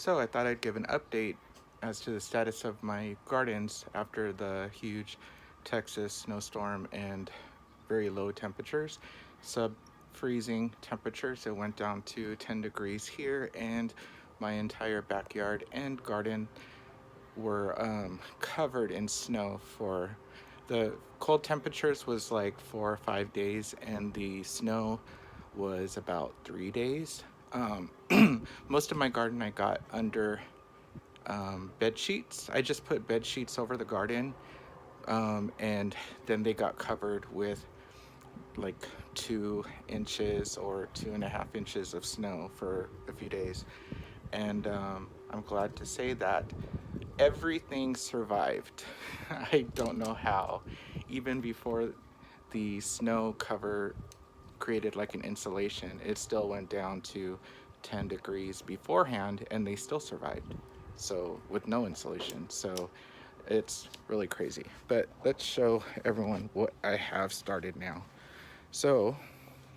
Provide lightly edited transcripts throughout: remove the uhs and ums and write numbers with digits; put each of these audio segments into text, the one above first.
So I thought I'd give an update as to the status of my gardens after the huge Texas snowstorm and very low temperatures, sub-freezing temperatures. It went down to 10 degrees here, and my entire backyard and garden were covered in snow for the cold temperatures was like 4 or 5 days, and the snow was about 3 days. Most of my garden I got under bed sheets. I just put bed sheets over the garden, and then they got covered with like 2 inches or 2.5 inches of snow for a few days. And I'm glad to say that everything survived. I don't know how. Even before the snow cover created like an insulation, it still went down to 10 degrees beforehand and they still survived. So, with no insulation. So, it's really crazy. But let's show everyone what I have started now. So,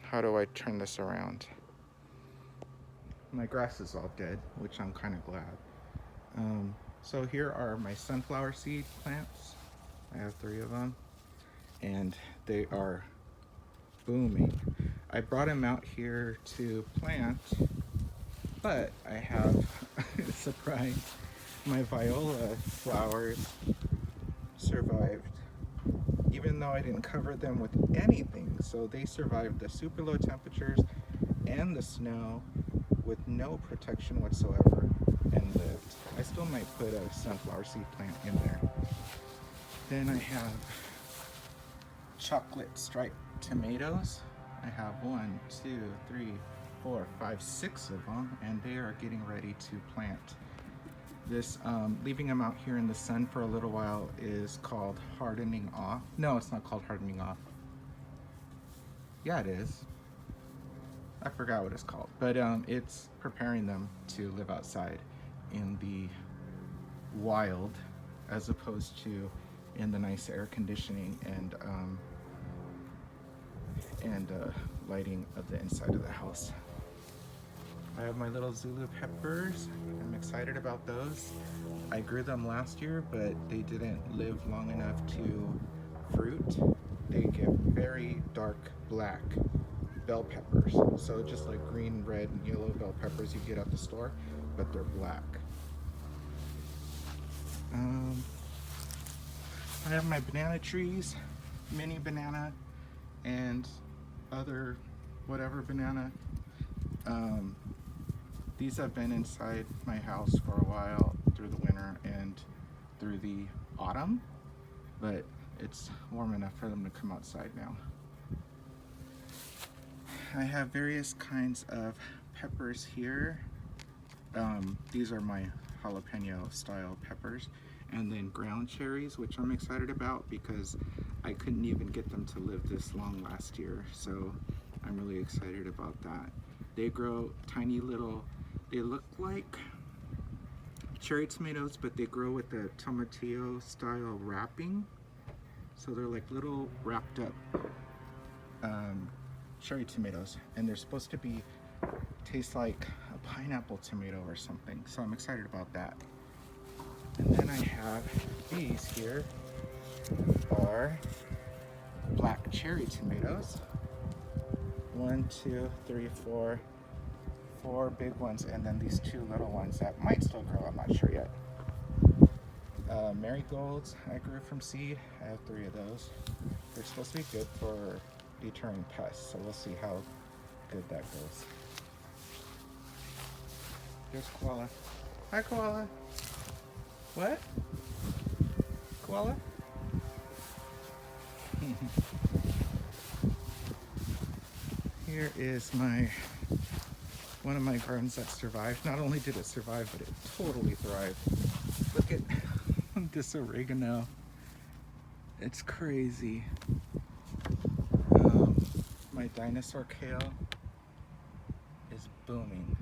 how do I turn this around? My grass is all dead, which I'm kind of glad. So here are my sunflower seed plants. I have 3 of them, and they are booming. I brought them out here to plant, but I have a surprise. My viola flowers survived, even though I didn't cover them with anything. So they survived the super low temperatures and the snow with no protection whatsoever and lived. I still might put a sunflower seed plant in there. Then I have chocolate striped tomatoes. I have 1, 2, 3, 4, 5, 6 of them, and they are getting ready to plant. This, leaving them out here in the sun for a little while is called hardening off. No, it's not called hardening off. Yeah, it is. I forgot what it's called, but it's preparing them to live outside in the wild as opposed to in the nice air conditioning and lighting of the inside of the house. I have my little Zulu peppers. I'm excited about those. I grew them last year, but they didn't live long enough to fruit. They get very dark black bell peppers. So just like green, red, and yellow bell peppers you get at the store, but they're black. I have my banana trees, mini banana, and other whatever banana. These have been inside my house for a while through the winter and through the autumn, but it's warm enough for them to come outside now. I have various kinds of peppers here. These are my jalapeno style peppers, and then ground cherries, which I'm excited about because I couldn't even get them to live this long last year, so I'm really excited about that. They grow tiny little, they look like cherry tomatoes, but they grow with the tomatillo style wrapping, so they're like little wrapped up cherry tomatoes, and they're supposed to be taste like a pineapple tomato or something, so I'm excited about that. And then I have these here are black cherry tomatoes. 1, 2, 3, 4 big ones, and then these 2 little ones that might still grow, I'm not sure yet. Marigolds I grew from seed. I have 3 of those. They're supposed to be good for deterring pests, so we'll see how good that goes. There's Koala. Hi, Koala. What? Koala? Here is one of my gardens that survived. Not only did it survive, but it totally thrived. Look at this oregano. It's crazy. My dinosaur kale is booming.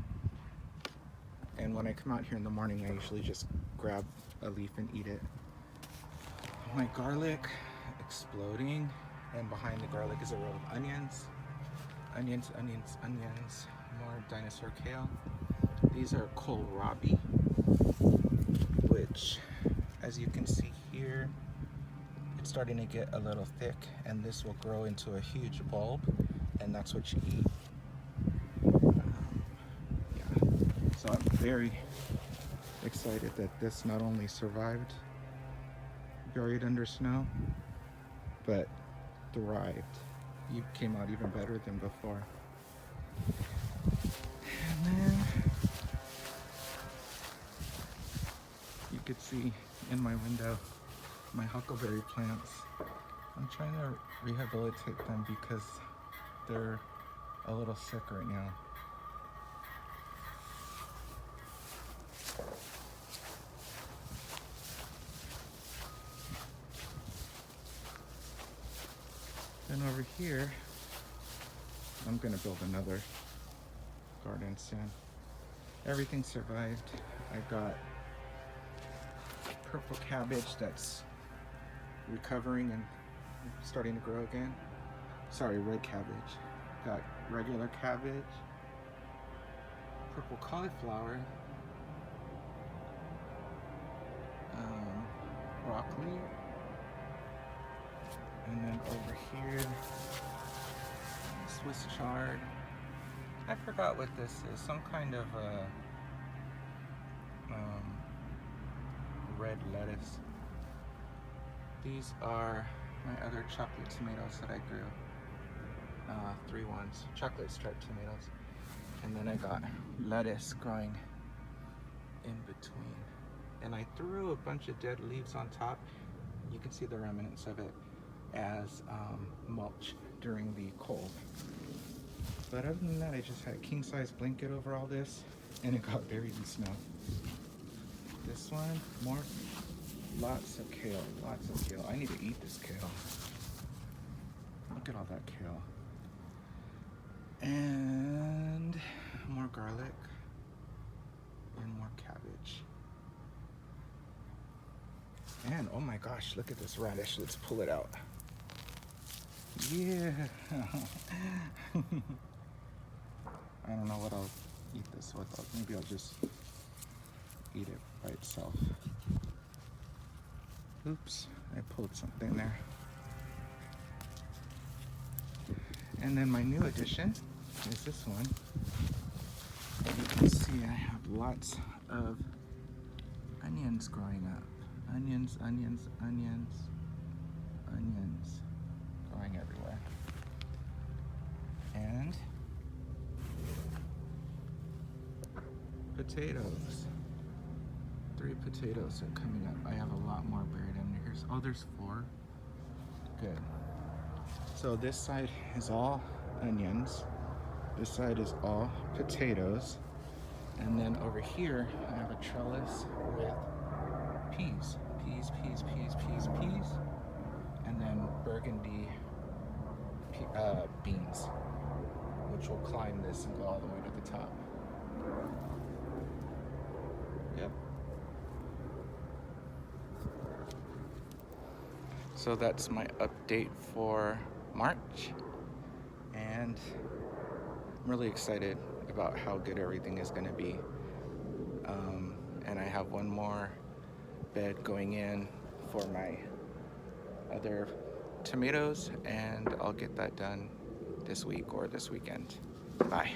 And when I come out here in the morning, I usually just grab a leaf and eat it. My garlic exploding, and behind the garlic is a row of onions. Onions, onions, onions. More dinosaur kale. These are kohlrabi, which, as you can see here, it's starting to get a little thick, and this will grow into a huge bulb, and that's what you eat. Yeah. So I'm very excited that this not only survived buried under snow, but thrived. You came out even better than before. And then you could see in my window my huckleberry plants. I'm trying to rehabilitate them because they're a little sick right now. Then over here, I'm gonna build another garden soon. Everything survived. I got purple cabbage that's recovering and starting to grow again. Sorry, red cabbage. Got regular cabbage, purple cauliflower, broccoli, and then over here, Swiss chard. I forgot what this is. Some kind of red lettuce. These are my other chocolate tomatoes that I grew. 3 ones, chocolate striped tomatoes. And then I got lettuce growing in between. And I threw a bunch of dead leaves on top. You can see the remnants of it as mulch during the cold. But other than that, I just had a king-size blanket over all this, and it got buried in snow. This one, more, lots of kale, lots of kale. I need to eat this kale. Look at all that kale. And more garlic, and more cabbage. And oh my gosh, look at this radish. Let's pull it out. Yeah. I don't know what I'll eat this with. Maybe I'll just eat it by itself. Oops, I pulled something there. And then my new addition is this one. You can see I have lots of onions growing up. Onions, onions, onions, onions growing everywhere. And potatoes. 3 potatoes are coming up. I have a lot more buried under here. Oh, there's 4. Good. So this side is all onions. This side is all potatoes. And then over here, I have a trellis with peas. Peas, peas, peas, peas, peas. And then burgundy beans, which will climb this and go all the way to the top. Yep. So that's my update for March. And I'm really excited about how good everything is going to be. And I have one more bed going in for my other tomatoes, and I'll get that done this week or this weekend. Bye.